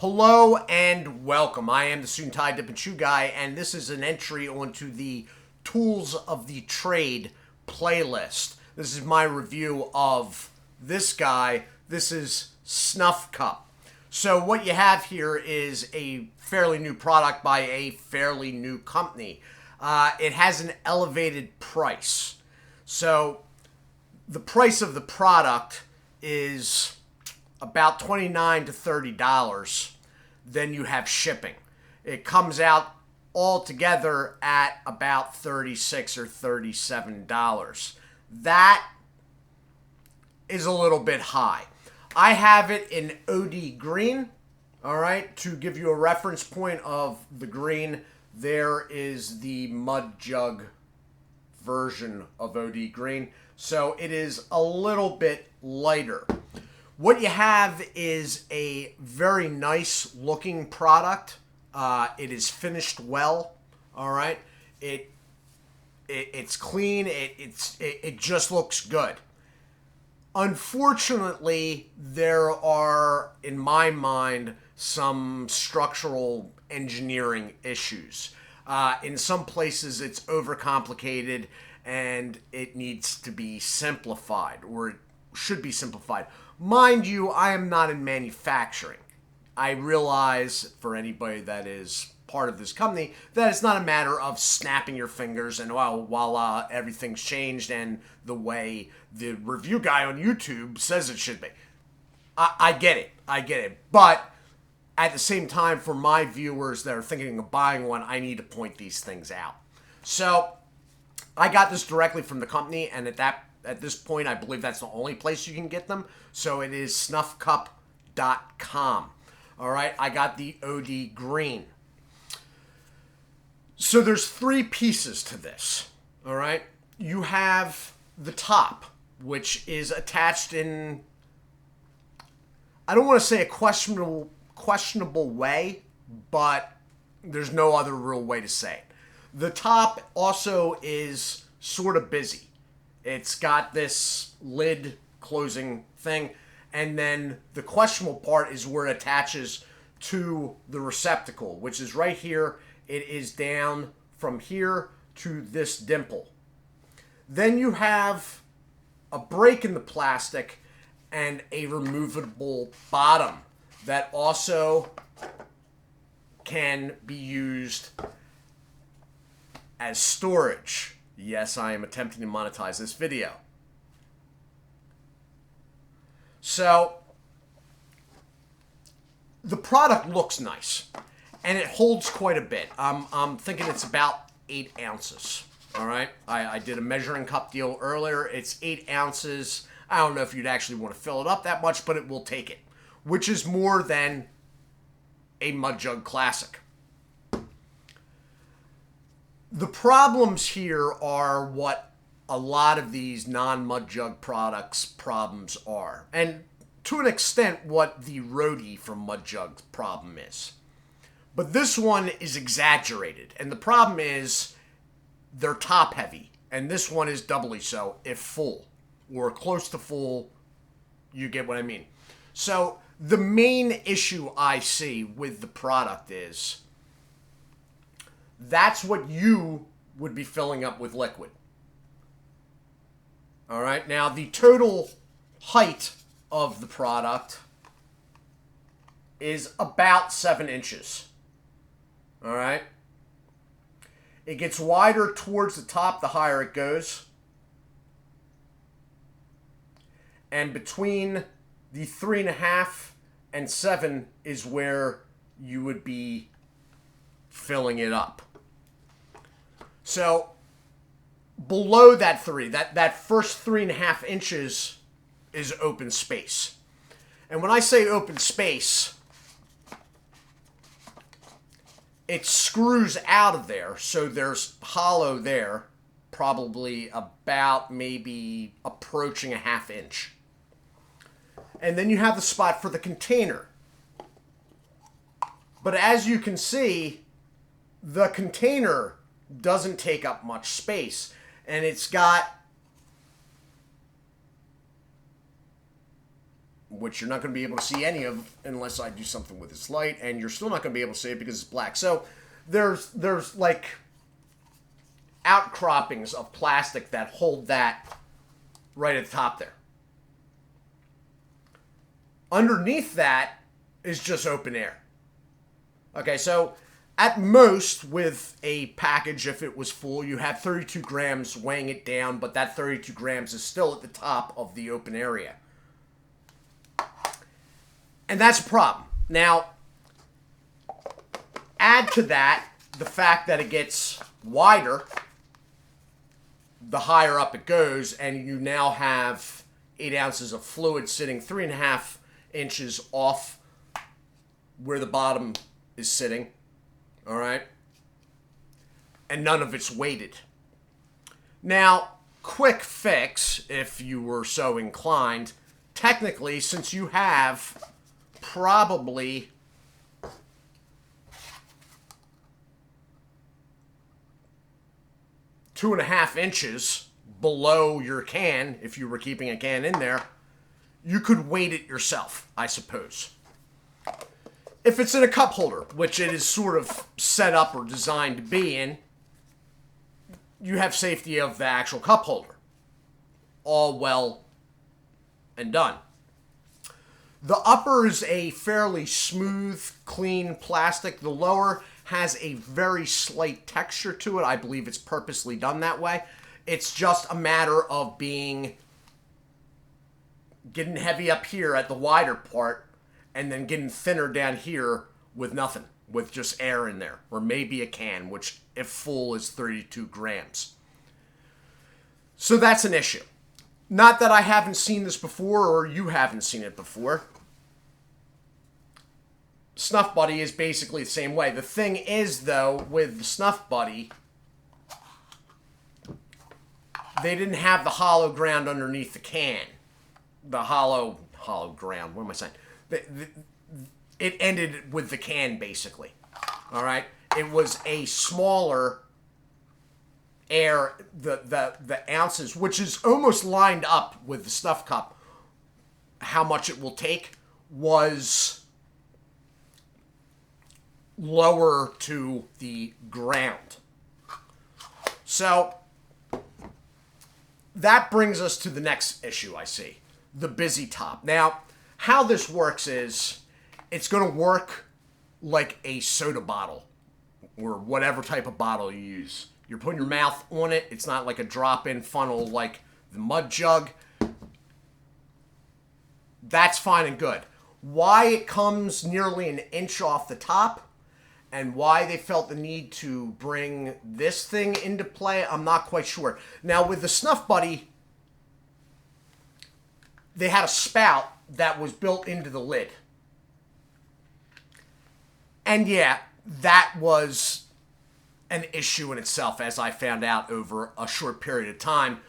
Hello and welcome. I am the Suit&Tie Dip&ChewGuy, and this is an entry onto the Tools of the Trade playlist. This is my review of this guy. This is Snuff Cup. So what you have here is a fairly new product by a fairly new company. It has an elevated price. So the price of the product is about $29 to $30. Then you have shipping. It comes out altogether at about $36 or $37. That is a little bit high. I have it in OD green. All right, to give you a reference point of the green, there is the mud jug version of OD green. So it is a little bit lighter. What you have is a very nice looking product. It is finished well. All right. It's clean. It just looks good. Unfortunately, there are, in my mind, some structural engineering issues. In some places, it's overcomplicated and it needs to be simplified, or it should be simplified. Mind you, I am not in manufacturing. I realize, for anybody that is part of this company, that it's not a matter of snapping your fingers and voila, everything's changed and the way the review guy on YouTube says it should be. I get it. But at the same time, for my viewers that are thinking of buying one, I need to point these things out. So I got this directly from the company, and at this point, I believe that's the only place you can get them. So it is snuffcup.com. All right, I got the OD green. So there's three pieces to this. All right, you have the top, which is attached in, I don't want to say a questionable way, but there's no other real way to say it. The top also is sort of busy. It's got this lid closing thing, and then the questionable part is where it attaches to the receptacle, which is right here. It is down from here to this dimple. Then you have a break in the plastic and a removable bottom that also can be used as storage. Yes, I am attempting to monetize this video. So, the product looks nice, and it holds quite a bit. I'm thinking it's about 8 ounces, all right? I did a measuring cup deal earlier. It's 8 ounces. I don't know if you'd actually want to fill it up that much, but it will take it, which is more than a Mud Jug Classic. The problems here are what a lot of these non-Mud Jug products problems are. And to an extent, what the Roadie from Mud Jug's problem is. But this one is exaggerated. And the problem is they're top heavy. And this one is doubly so if full. Or close to full, you get what I mean. So the main issue I see with the product is that's what you would be filling up with liquid. All right. Now, the total height of the product is about 7 inches. All right. It gets wider towards the top the higher it goes. And between the 3.5 and 7 is where you would be filling it up. So below that 3, that first 3.5 inches is open space. And when I say open space, it screws out of there. So there's hollow there, probably about maybe approaching a 1/2 inch. And then you have the spot for the container. But as you can see, the container doesn't take up much space. And it's got which you're not going to be able to see any of unless I do something with this light, and you're still not going to be able to see it because it's black. So there's like outcroppings of plastic that hold that right at the top there. Underneath that is just open air. Okay, so at most with a package, if it was full, you have 32 grams weighing it down, but that 32 grams is still at the top of the open area. And that's a problem. Now, add to that the fact that it gets wider the higher up it goes, and you now have 8 ounces of fluid sitting 3.5 inches off where the bottom is sitting. All right? And none of it's weighted. Now, quick fix, if you were so inclined, technically, since you have probably 2.5 inches below your can, if you were keeping a can in there, you could weight it yourself, I suppose. If it's in a cup holder, which it is sort of set up or designed to be in, you have safety of the actual cup holder. All well and done. The upper is a fairly smooth, clean plastic. The lower has a very slight texture to it. I believe it's purposely done that way. It's just a matter of getting heavy up here at the wider part and then getting thinner down here with nothing, with just air in there, or maybe a can, which if full is 32 grams. So that's an issue. Not that I haven't seen this before or you haven't seen it before. Snuff Buddy is basically the same way. The thing is, though, with the Snuff Buddy, they didn't have the hollow ground underneath the can. The hollow ground, what am I saying? It ended with the can, basically. All right? It was a smaller air, the ounces, which is almost lined up with the Snuff Cup. How much it will take was lower to the ground. So that brings us to the next issue I see, the busy top. Now, how this works is it's going to work like a soda bottle or whatever type of bottle you use. You're putting your mouth on it. It's not like a drop-in funnel like the mud jug. That's fine and good. Why it comes nearly an inch off the top and why they felt the need to bring this thing into play, I'm not quite sure. Now, with the Snuff Buddy, they had a spout that was built into the lid. And yeah, that was an issue in itself, as I found out over a short period of time.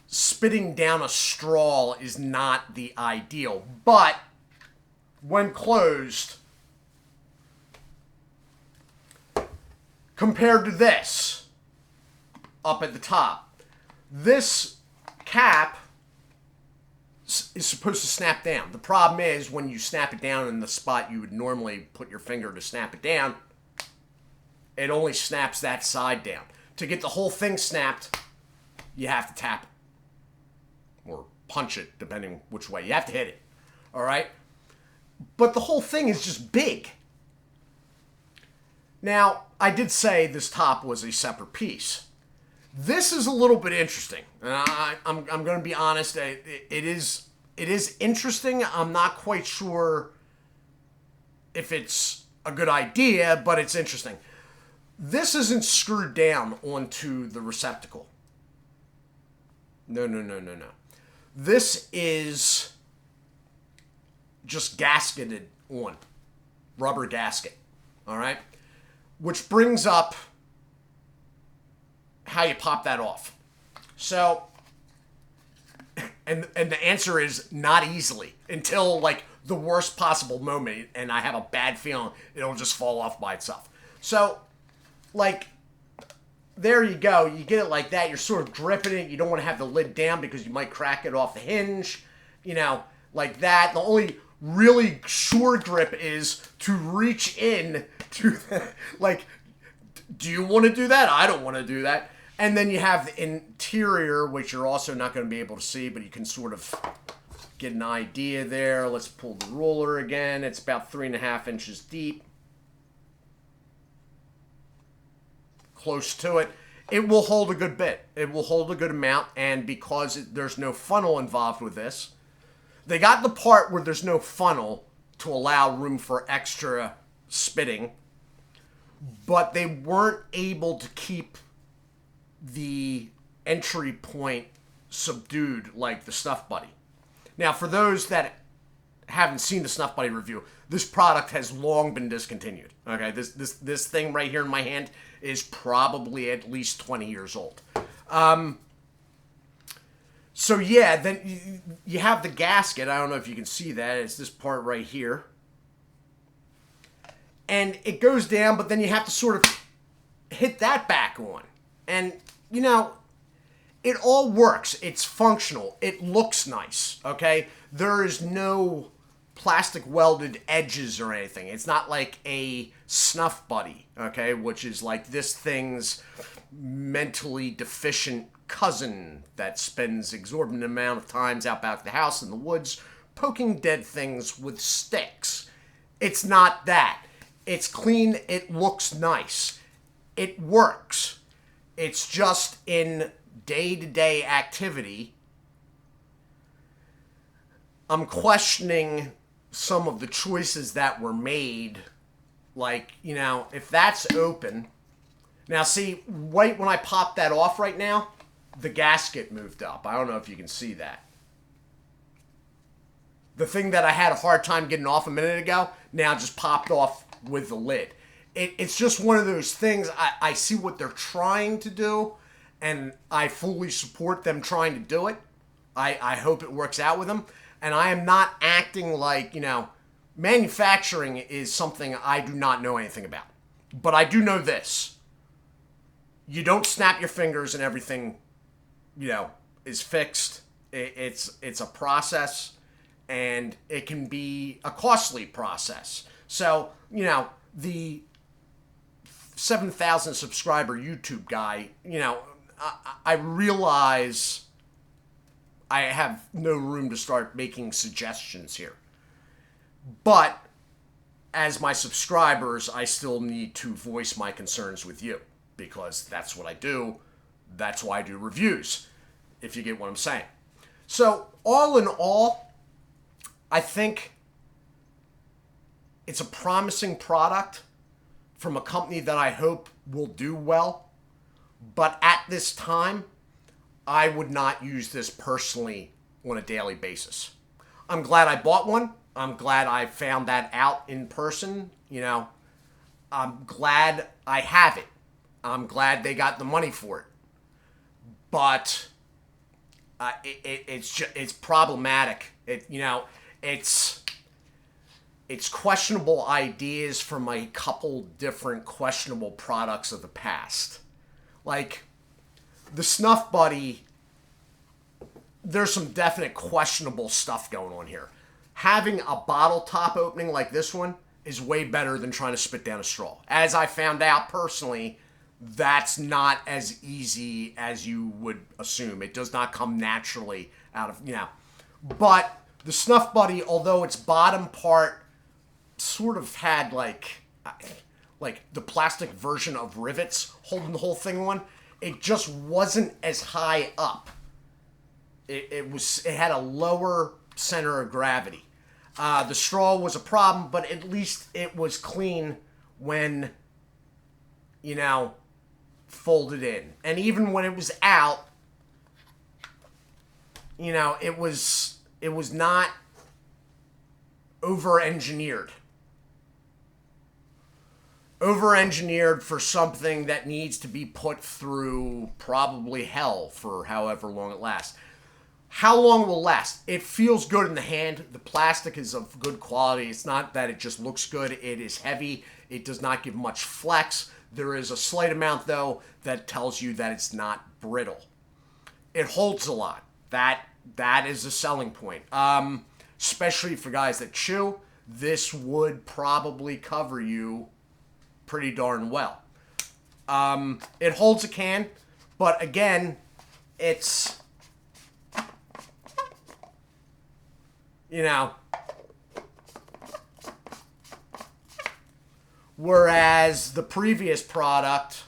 Spitting down a straw is not the ideal, but when closed, compared to this, up at the top, this cap is supposed to snap down. The problem is when you snap it down in the spot you would normally put your finger to snap it down, it only snaps that side down. To get the whole thing snapped, you have to tap it. Or punch it, depending which way. You have to hit it. Alright? But the whole thing is just big. Now, I did say this top was a separate piece. This is a little bit interesting. I'm going to be honest. It is interesting. I'm not quite sure if it's a good idea, but it's interesting. This isn't screwed down onto the receptacle. No. This is just gasketed on. Rubber gasket. All right? Which brings up how you pop that off. So, and the answer is not easily until like the worst possible moment, and I have a bad feeling it'll just fall off by itself. So, like, there you go. You get it like that. You're sort of gripping it. You don't want to have the lid down because you might crack it off the hinge. You know, like that. The only really sure grip is to reach in to, like, do you want to do that? I don't want to do that. And then you have the interior, which you're also not going to be able to see, but you can sort of get an idea there. Let's pull the ruler again. It's about 3.5 inches deep. Close to it. It will hold a good bit. It will hold a good amount, and because there's no funnel involved with this, they got the part where there's no funnel to allow room for extra spitting, but they weren't able to keep the entry point subdued like the Snuff Buddy. Now, for those that haven't seen the Snuff Buddy review, this product has long been discontinued. Okay, this thing right here in my hand is probably at least 20 years old. So yeah, then you have the gasket. I don't know if you can see that. It's this part right here. And it goes down, but then you have to sort of hit that back on. And, you know, it all works. It's functional. It looks nice, okay? There is no plastic welded edges or anything. It's not like a Snuff Buddy, okay, which is like this thing's mentally deficient cousin that spends exorbitant amount of times out back of the house in the woods poking dead things with sticks. It's not that. It's clean. It looks nice. It works. It's just in day-to-day activity, I'm questioning some of the choices that were made. Like, you know, if that's open. Now, see, right when I popped that off right now, the gasket moved up. I don't know if you can see that. The thing that I had a hard time getting off a minute ago, now just popped off with the lid. It's just one of those things. I see what they're trying to do, and I fully support them trying to do it. I hope it works out with them. And I am not acting like, you know, manufacturing is something I do not know anything about. But I do know this. You don't snap your fingers and everything, you know, is fixed. It's a process, and it can be a costly process. So, you know, the 7,000 subscriber YouTube guy, you know, I realize I have no room to start making suggestions here. But as my subscribers, I still need to voice my concerns with you, because that's what I do. That's why I do reviews, if you get what I'm saying. So, all in all, I think it's a promising product from a company that I hope will do well. But at this time, I would not use this personally on a daily basis. I'm glad I bought one. I'm glad I found that out in person. You know, I'm glad I have it. I'm glad they got the money for it. But it's problematic. It's questionable ideas from a couple different questionable products of the past. Like, the Snuff Buddy, there's some definite questionable stuff going on here. Having a bottle top opening like this one is way better than trying to spit down a straw. As I found out personally, that's not as easy as you would assume. It does not come naturally out of, you know. But the Snuff Buddy, although its bottom part sort of had like the plastic version of rivets holding the whole thing on, it just wasn't as high up. It had a lower center of gravity. The straw was a problem, but at least it was clean when, you know, folded in. And even when it was out, you know, it was not over-engineered. Over-engineered for something that needs to be put through probably hell for however long it lasts. How long it will last? It feels good in the hand. The plastic is of good quality. It's not that it just looks good. It is heavy. It does not give much flex. There is a slight amount, though, that tells you that it's not brittle. It holds a lot. That is a selling point. especially for guys that chew, this would probably cover you pretty darn well. It holds a can, but again, it's, you know, whereas the previous product,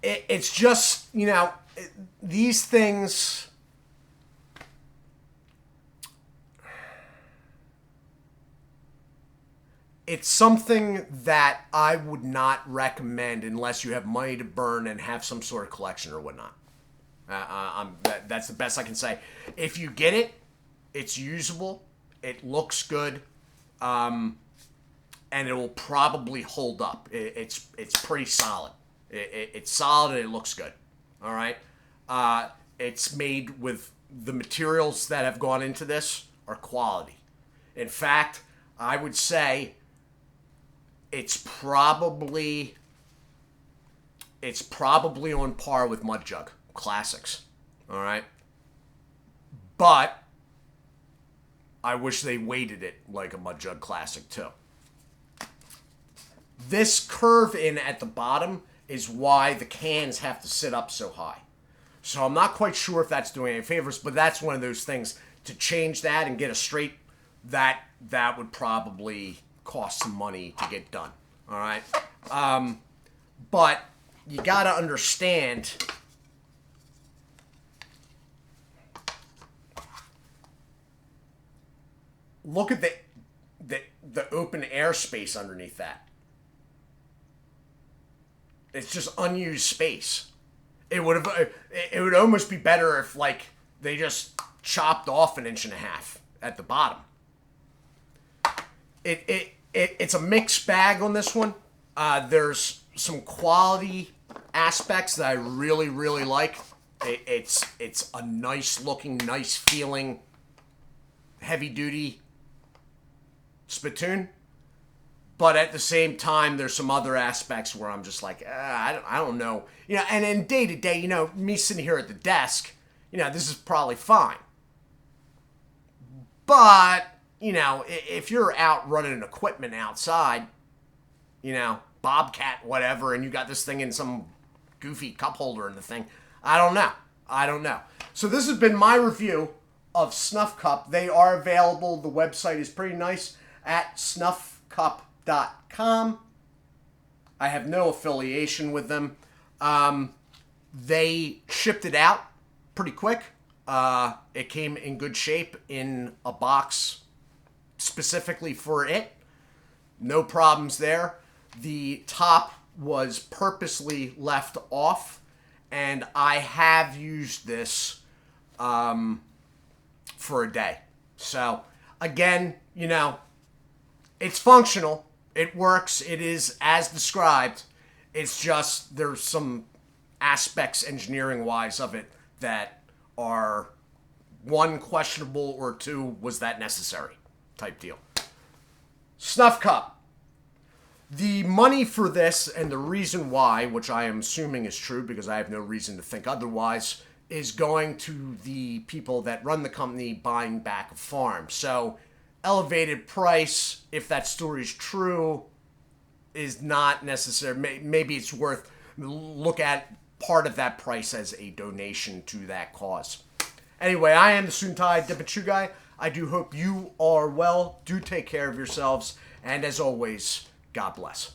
it's just, you know, these things, it's something that I would not recommend unless you have money to burn and have some sort of collection or whatnot. That's the best I can say. If you get it, it's usable, it looks good, and it will probably hold up. It's pretty solid. It's solid and it looks good. All right. It's made with the materials that have gone into this are quality. In fact, I would say it's probably on par with Mud Jug Classics. All right. But I wish they weighted it like a Mud Jug Classic too. This curve in at the bottom is why the cans have to sit up so high. So I'm not quite sure if that's doing any favors, but that's one of those things. To change that and get a straight, that would probably cost some money to get done. All right. But you got to understand, look at the open air space underneath that. It's just unused space. It would almost be better if, like, they just chopped off 1.5 inches at the bottom. It's a mixed bag on this one. There's some quality aspects that I really, really like. It's a nice looking, nice feeling, heavy duty spittoon. But at the same time, there's some other aspects where I'm just like, I don't know. You know, and in day to day, you know, me sitting here at the desk, you know, this is probably fine. But, you know, if you're out running equipment outside, you know, Bobcat, whatever, and you got this thing in some goofy cup holder in the thing, I don't know. So this has been my review of Snuff Cup. They are available. The website is pretty nice at snuffcup.com. I have no affiliation with them. They shipped it out pretty quick. It came in good shape in a box specifically for it. No problems there. The top was purposely left off, and I have used this for a day. So, again, you know, it's functional. It works. It is as described. It's just there's some aspects engineering-wise of it that are, one, questionable, or two, was that necessary type deal. Snuff Cup. The money for this, and the reason why, which I am assuming is true because I have no reason to think otherwise, is going to the people that run the company buying back a farm. So, elevated price, if that story is true, is not necessary. Maybe it's worth look at part of that price as a donation to that cause. Anyway, I am the Suit&Tie Dip&ChewGuy. I do hope you are well. Do take care of yourselves. And as always, God bless.